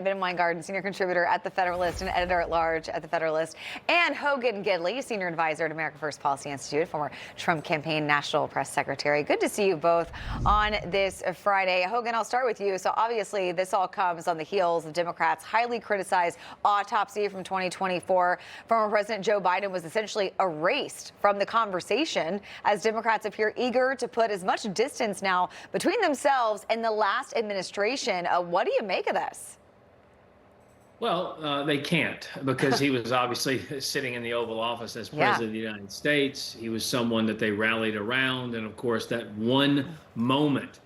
Weingarten, senior contributor at The Federalist and editor-at-large at The Federalist, and Hogan Gidley, senior advisor at America First Policy Institute, former Trump campaign national press secretary. Good to see you both on this Friday. Hogan, I'll start with you. So obviously this all comes on the heels of Democrats' highly criticized autopsy from 2024. Former President Joe Biden was essentially erased from the conversation as Democrats appear eager to put as much distance now between themselves and the last administration. What do you make of this? Well, they can't, because he was obviously sitting in the Oval Office as president of the United States. He was someone that they rallied around. And of course, that one moment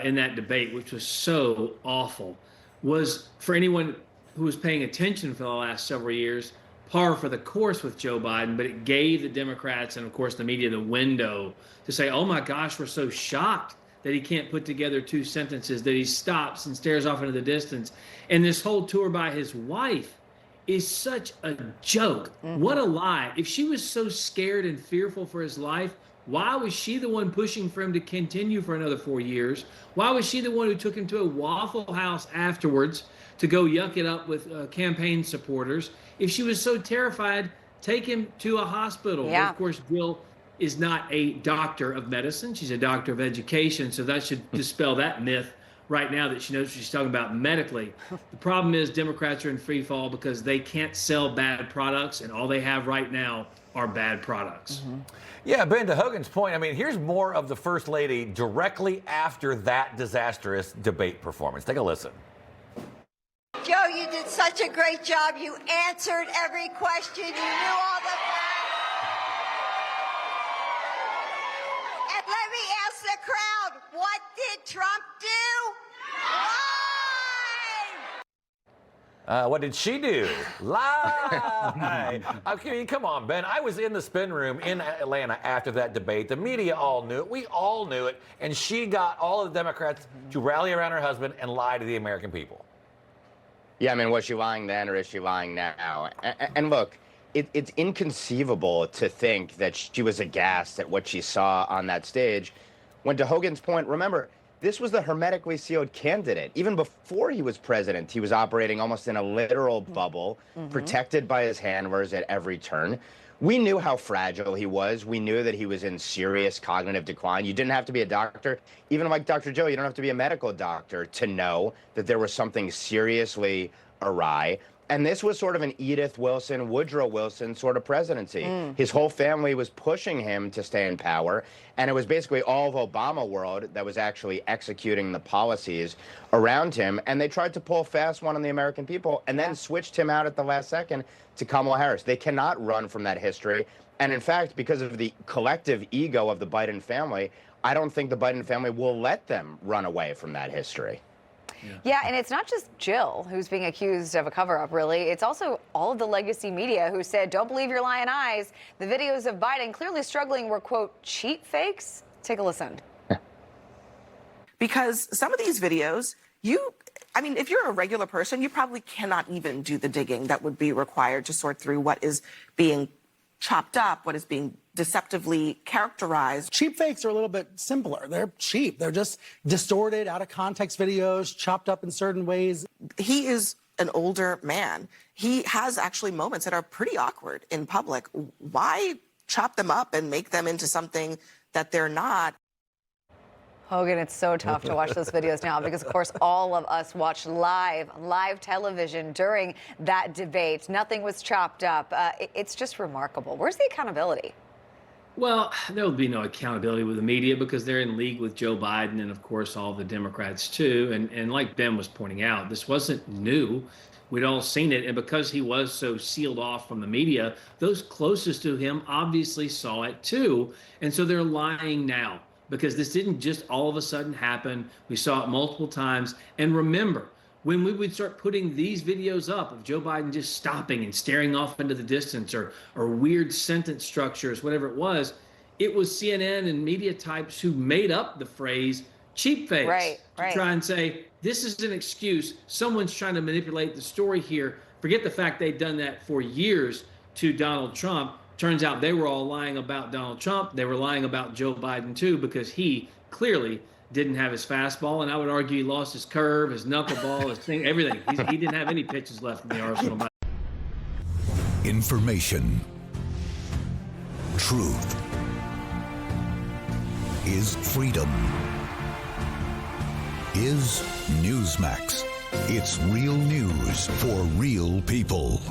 in that debate, which was so awful, was, for anyone who was paying attention for the last several years, par for the course with Joe Biden. But it gave the Democrats and, of course, the media the window to say, oh, my gosh, we're so shocked that he can't put together two sentences, that he stops and stares off into the distance. And this whole tour by his wife is such a joke. What a lie. If she was so scared and fearful for his life, why was she the one pushing for him to continue for another 4 years? Why was she the one who took him to a Waffle House afterwards to go yuck it up with campaign supporters? If she was so terrified, take him to a hospital. Yeah. But of course, Jill is not a doctor of medicine. She's a doctor of education. So that should dispel that myth right now, that she knows what she's talking about medically. The problem is Democrats are in free fall because they can't sell bad products, and all they have right now are bad products. Yeah, Ben, to Hogan's point, I mean, here's more of the First Lady directly after that disastrous debate performance. Take a listen. Joe, you did such a great job. You answered every question. You knew all the facts. And let me ask the crowd, what did Trump do? Lie! What did she do? Lie! Okay, come on, Ben. I was in the spin room in Atlanta after that debate. The media all knew it. We all knew it. And she got all of the Democrats to rally around her husband and lie to the American people. Yeah, I mean, was she lying then or is she lying now? And look, it's inconceivable to think that she was aghast at what she saw on that stage. When, to Hogan's point, remember, this was the hermetically sealed candidate. Even before he was president, he was operating almost in a literal bubble, protected by his handlers at every turn. We knew how fragile he was. We knew that he was in serious cognitive decline. You didn't have to be a doctor. Even like Dr. Joe, you don't have to be a medical doctor to know that there was something seriously awry. And this was sort of an Edith Wilson, Woodrow Wilson sort of presidency. His whole family was pushing him to stay in power. And it was basically all of Obama world that was actually executing the policies around him. And they tried to pull a fast one on the American people and then switched him out at the last second to Kamala Harris. They cannot run from that history. And in fact, because of the collective ego of the Biden family, I don't think the Biden family will let them run away from that history. Yeah, and it's not just Jill who's being accused of a cover-up, really. It's also all of the legacy media who said, don't believe your lying eyes. The videos of Biden clearly struggling were, quote, cheap fakes. Take a listen. Because some of these videos, I mean, if you're a regular person, you probably cannot even do the digging that would be required to sort through what is being chopped up, what is being deceptively characterized. Cheap fakes are a little bit simpler. They're cheap. They're just distorted, out of context videos, chopped up in certain ways. He is an older man. He has actually moments that are pretty awkward in public. Why chop them up and make them into something that they're not? Hogan, it's so tough to watch those videos now because, of course, all of us watched live television during that debate. Nothing was chopped up. It's just remarkable. Where's the accountability? Well, there will be no accountability with the media because they're in league with Joe Biden and, of course, all the Democrats, too. And like Ben was pointing out, this wasn't new. We'd all seen it. And because he was so sealed off from the media, those closest to him obviously saw it, too. And so they're lying now, because this didn't just all of a sudden happen. We saw it multiple times. And remember, when we would start putting these videos up of Joe Biden just stopping and staring off into the distance, or weird sentence structures, whatever it was CNN and media types who made up the phrase cheap fakes to try and say, this is an excuse. Someone's trying to manipulate the story here. Forget the fact they'd done that for years to Donald Trump. Turns out they were all lying about Donald Trump. They were lying about Joe Biden, too, because he clearly didn't have his fastball, and I would argue he lost his curve, his knuckleball, his thing, everything. He didn't have any pitches left in the arsenal. Information. Truth is freedom. Is Newsmax. It's real news for real people.